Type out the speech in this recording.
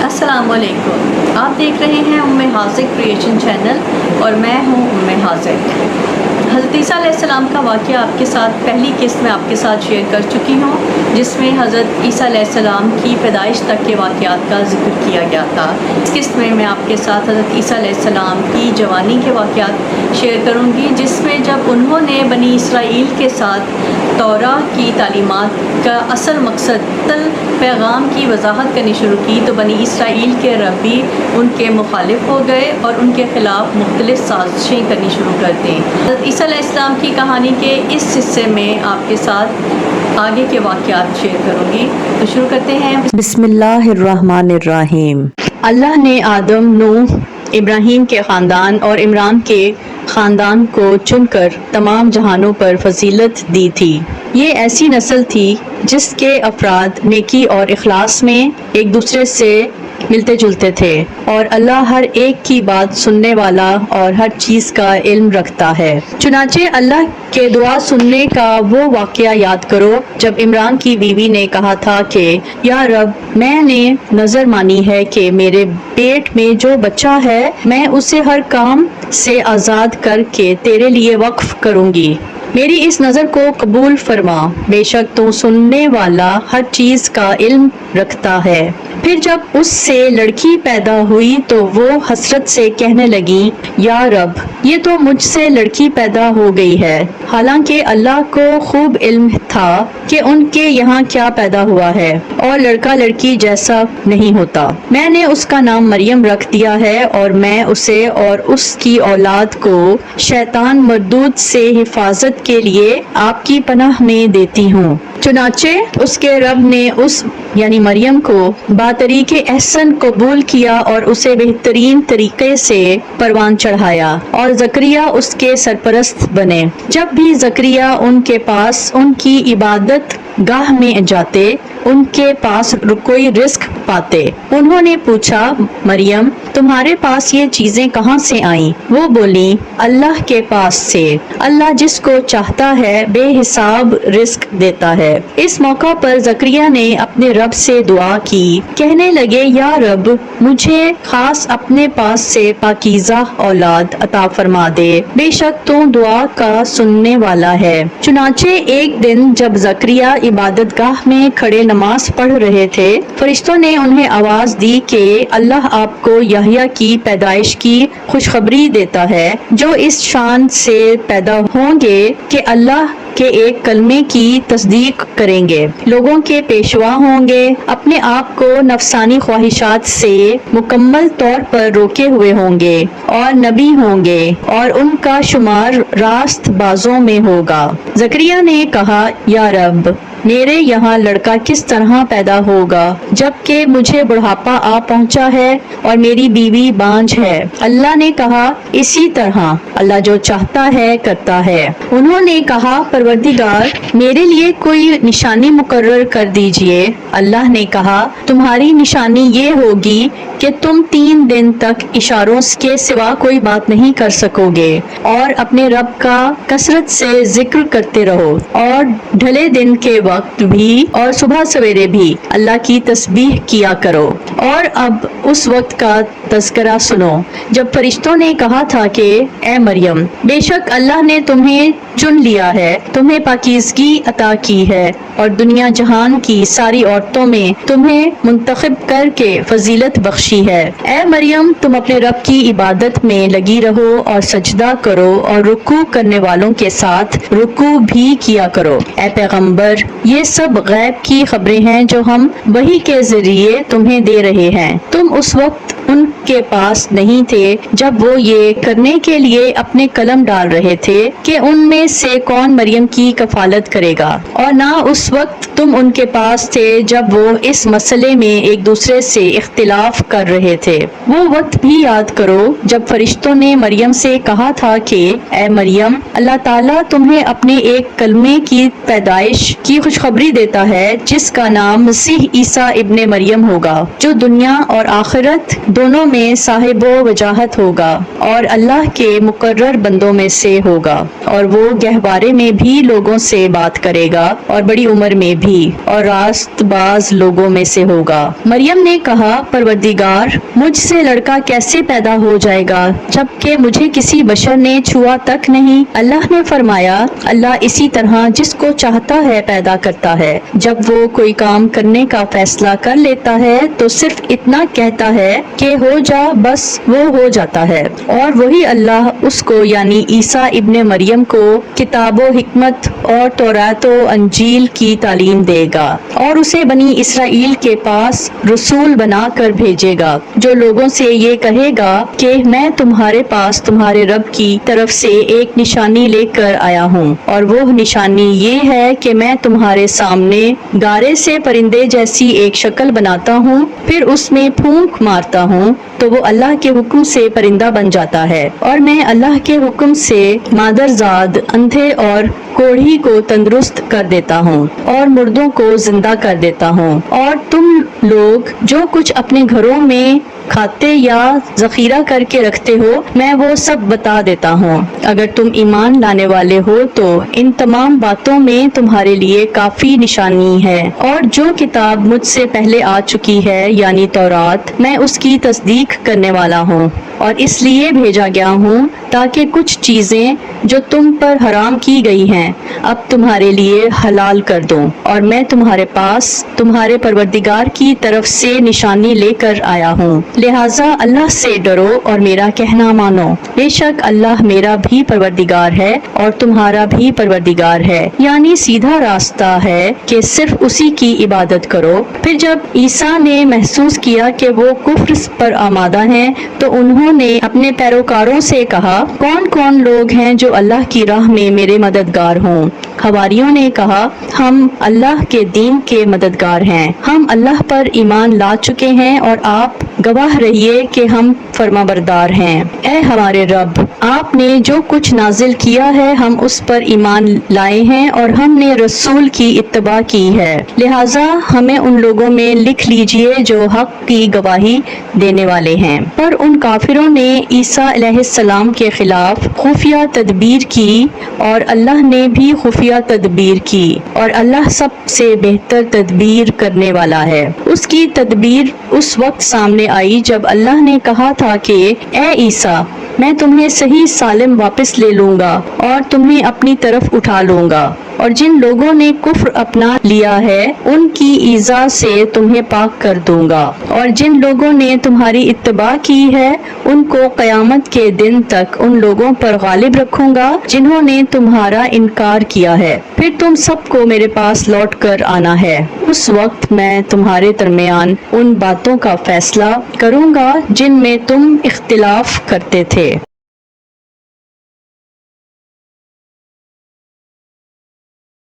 अस्सलाम वालेकुम। आप देख रहे हैं उम्मे हाज़िर क्रिएशन चैनल और मैं हूँ उम्मे हाज़िर। हज़रत ईसा अलैहिस्सलाम का वाक़या आपके साथ पहली किस्त में आपके साथ शेयर कर चुकी हूँ, जिसमें हज़रत ईसा अलैहिस्सलाम की पैदाइश तक के वाक़यात का ज़िक्र किया गया था। इस किस्त में मैं आपके साथ हज़रत ईसा अलैहिस्सलाम की जवानी के वाक़यात शेयर करूँगी, जिसमें जब उन्होंने बनी इसराइल के साथ तौरा की तालीमात का असल मकसद तल पैगाम की वजाहत करनी शुरू की, तो बनी इसराइल के रब्बी उनके मुखालिफ हो गए और उनके ख़िलाफ़ मुख्तलिफ़ साजिशें करनी शुरू कर दी। हज़रत ईसा अलैहिस्सलाम की कहानी के इस हिस्से में आपके साथ आगे के वाक़यात शेयर करूँगी। तो शुरू करते हैं। बिस्मिल्लाहिर्रहमानिर्रहीम। अल्लाह ने आदम, नूह, इब्राहीम के ख़ानदान और इमरान के ख़ानदान को चुनकर तमाम जहानों पर फजीलत दी थी। ये ऐसी नस्ल थी जिसके अफराद नेकी और इखलास में एक दूसरे से मिलते जुलते थे, और अल्लाह हर एक की बात सुनने वाला और हर चीज़ का इल्म रखता है। चुनाचे अल्लाह के दुआ सुनने का वो वाक़या याद करो जब इमरान की बीवी ने कहा था कि या रब, मैंने नज़र मानी है कि मेरे पेट में जो बच्चा है मैं उसे हर काम से आज़ाद करके तेरे लिए वक्फ करूँगी। मेरी इस नज़र को कबूल फरमा, बेशक तू सुनने वाला हर चीज़ का इल्म रखता है। फिर जब उससे लड़की पैदा हुई तो वो हसरत से कहने लगी, या रब, ये तो मुझसे लड़की पैदा हो गई है। हालांकि अल्लाह को खूब इल्म था कि उनके यहाँ क्या पैदा हुआ है और लड़का लड़की जैसा नहीं होता। मैंने उसका नाम मरियम रख दिया है और मैं उसे और उसकी औलाद को शैतान मरदूद से हिफाजत के लिए आपकी पनाह में देती हूँ। चुनाचे उसके रब ने उस यानी मरियम को बातरीके एहसन कबूल किया और उसे बेहतरीन तरीके से परवान चढ़ाया, और ज़करिया उसके सरपरस्त बने। जब भी ज़करिया उनके पास उनकी इबादत गाह में जाते, उनके पास कोई रिस्क पाते। उन्होंने पूछा, मरियम, तुम्हारे पास ये चीजें कहाँ से आईं? वो बोली, अल्लाह के पास से। अल्लाह जिसको चाहता है बेहिसाब रिस्क देता है। इस मौका पर ज़करिया ने अपने रब से दुआ की, कहने लगे, या रब, मुझे खास अपने पास से पाकीज़ा औलाद अता फरमा दे, बेशक तू दुआ का सुनने वाला है। चुनाचे एक दिन जब ज़करिया इबादत गाह में खड़े नमाज पढ़ रहे थे, फरिश्तों ने उन्हें आवाज दी कि अल्लाह आपको यहया की पैदाइश की खुशखबरी देता है, जो इस शान से पैदा होंगे कि अल्लाह के एक कलमे की तस्दीक करेंगे, लोगों के पेशवा होंगे, अपने आप को नफसानी ख्वाहिशात से मुकम्मल तौर पर रोके हुए होंगे, और नबी होंगे और उनका शुमार रास्त बाजों में होगा। ज़करिया ने कहा, या रब, मेरे यहाँ लड़का किस तरह पैदा होगा जबकि मुझे बुढ़ापा आ पहुँचा है और मेरी बीवी बांझ है? अल्लाह ने कहा, इसी तरह अल्लाह जो चाहता है करता है। उन्होंने कहा, परवरदिगार, मेरे लिए कोई निशानी मुकर्रर कर दीजिए। अल्लाह ने कहा, तुम्हारी निशानी ये होगी कि तुम 3 दिन तक इशारों के सिवा कोई बात नहीं कर सकोगे, और अपने रब का कसरत से जिक्र करते रहो, और ढले दिन के वक्त भी और सुबह सवेरे भी अल्लाह की तस्बीह किया करो। और अब उस वक्त का तज़किरा सुनो जब फरिश्तों ने कहा था कि ए मरियम, बेशक अल्लाह ने तुम्हें चुन लिया है, तुम्हें पाकीज़गी अता की है और दुनिया जहान की सारी औरतों में तुम्हें मुंतखब करके फजीलत बख्शी है। ए मरियम, तुम अपने रब की इबादत में लगी रहो और सजदा करो और रुकू करने वालों के साथ रुकू भी किया करो। ए पैगंबर, ये सब गैब की खबरें हैं जो हम वही के जरिए तुम्हें दे रहे हैं। तुम उस वक्त उनके पास नहीं थे जब वो ये करने के लिए अपने कलम डाल रहे थे कि उनमें से कौन मरियम की कफालत करेगा, और ना उस वक्त तुम उनके पास थे जब वो इस मसले में एक दूसरे से इख्तिलाफ कर रहे थे। वो वक्त भी याद करो जब फरिश्तों ने मरियम से कहा था कि ए मरियम, अल्लाह ताला तुम्हें अपने एक कलमे की पैदाइश की खुशखबरी देता है जिसका नाम मसीह ईसा इब्ने मरियम होगा, जो दुनिया और आखिरत دونوں میں صاحب و وجاہت ہوگا اور اللہ کے مقرر بندوں میں سے ہوگا، اور وہ گہوارے میں بھی لوگوں سے بات کرے گا اور بڑی عمر میں بھی، اور راست باز لوگوں میں سے ہوگا۔ مریم نے کہا، پروردگار، مجھ سے لڑکا کیسے پیدا ہو جائے گا جبکہ مجھے کسی بشر نے چھوا تک نہیں؟ اللہ نے فرمایا، اللہ اسی طرح جس کو چاہتا ہے پیدا کرتا ہے۔ جب وہ کوئی کام کرنے کا فیصلہ کر لیتا ہے تو صرف اتنا کہتا ہے کہ ہو جا، بس وہ ہو جاتا ہے۔ اور وہی اللہ اس کو یعنی عیسیٰ ابن مریم کو کتاب و حکمت اور تورات و انجیل کی تعلیم دے گا، اور اسے بنی اسرائیل کے پاس رسول بنا کر بھیجے گا، جو لوگوں سے یہ کہے گا کہ میں تمہارے پاس تمہارے رب کی طرف سے ایک نشانی لے کر آیا ہوں، اور وہ نشانی یہ ہے کہ میں تمہارے سامنے گارے سے پرندے جیسی ایک شکل بناتا ہوں، پھر اس میں پھونک مارتا ہوں تو وہ اللہ کے حکم سے پرندہ بن جاتا ہے، اور میں اللہ کے حکم سے مادرزاد، اندھے اور کوڑھی کو تندرست کر دیتا ہوں اور مردوں کو زندہ کر دیتا ہوں، اور تم لوگ جو کچھ اپنے گھروں میں کھاتے یا ذخیرہ کر کے رکھتے ہو میں وہ سب بتا دیتا ہوں۔ اگر تم ایمان لانے والے ہو تو ان تمام باتوں میں تمہارے لیے کافی نشانی ہے، اور جو کتاب مجھ سے پہلے آ چکی ہے یعنی تورات، میں اس کی تصدیق کرنے والا ہوں، اور اس لیے بھیجا گیا ہوں تاکہ کچھ چیزیں جو تم پر حرام کی گئی ہیں اب تمہارے لیے حلال کر دوں، اور میں تمہارے پاس تمہارے پروردگار کی طرف سے نشانی لے کر آیا ہوں، لہٰذا اللہ سے ڈرو اور میرا کہنا مانو، بے شک اللہ میرا بھی پروردگار ہے اور تمہارا بھی پروردگار ہے، یعنی سیدھا راستہ ہے کہ صرف اسی کی عبادت کرو۔ پھر جب عیسیٰ نے محسوس کیا کہ وہ کفر پر آمادہ ہیں تو انہوں نے اپنے پیروکاروں سے کہا، کون کون لوگ ہیں جو اللہ کی راہ میں میرے مددگار ہوں؟ حواریوں نے کہا، ہم اللہ کے دین کے مددگار ہیں، ہم اللہ پر ایمان لا چکے ہیں اور آپ گواہ رہیے کہ ہم فرمانبردار ہیں۔ اے ہمارے رب، آپ نے جو کچھ نازل کیا ہے ہم اس پر ایمان لائے ہیں اور ہم نے رسول کی اتباع کی ہے، لہٰذا ہمیں ان لوگوں میں لکھ لیجئے جو حق کی گواہی دینے والے ہیں۔ پر ان کافروں نے عیسیٰ علیہ السلام کے خلاف خفیہ تدبیر کی اور اللہ نے بھی خفیہ تدبیر کی، اور اللہ سب سے بہتر تدبیر کرنے والا ہے۔ اس کی تدبیر اس وقت سامنے آئی جب اللہ نے کہا تھا کہ اے عیسیٰ، میں تمہیں صحیح سالم واپس لے لوں گا اور تمہیں اپنی طرف اٹھا لوں گا، اور جن لوگوں نے کفر اپنا لیا ہے ان کی ایذا سے تمہیں پاک کر دوں گا، اور جن لوگوں نے تمہاری اتباع کی ہے ان کو قیامت کے دن تک ان لوگوں پر غالب رکھوں گا جنہوں نے تمہارا انکار کیا ہے، پھر تم سب کو میرے پاس لوٹ کر آنا ہے، اس وقت میں تمہارے درمیان ان باتوں کا فیصلہ کروں گا جن میں تم اختلاف کرتے تھے۔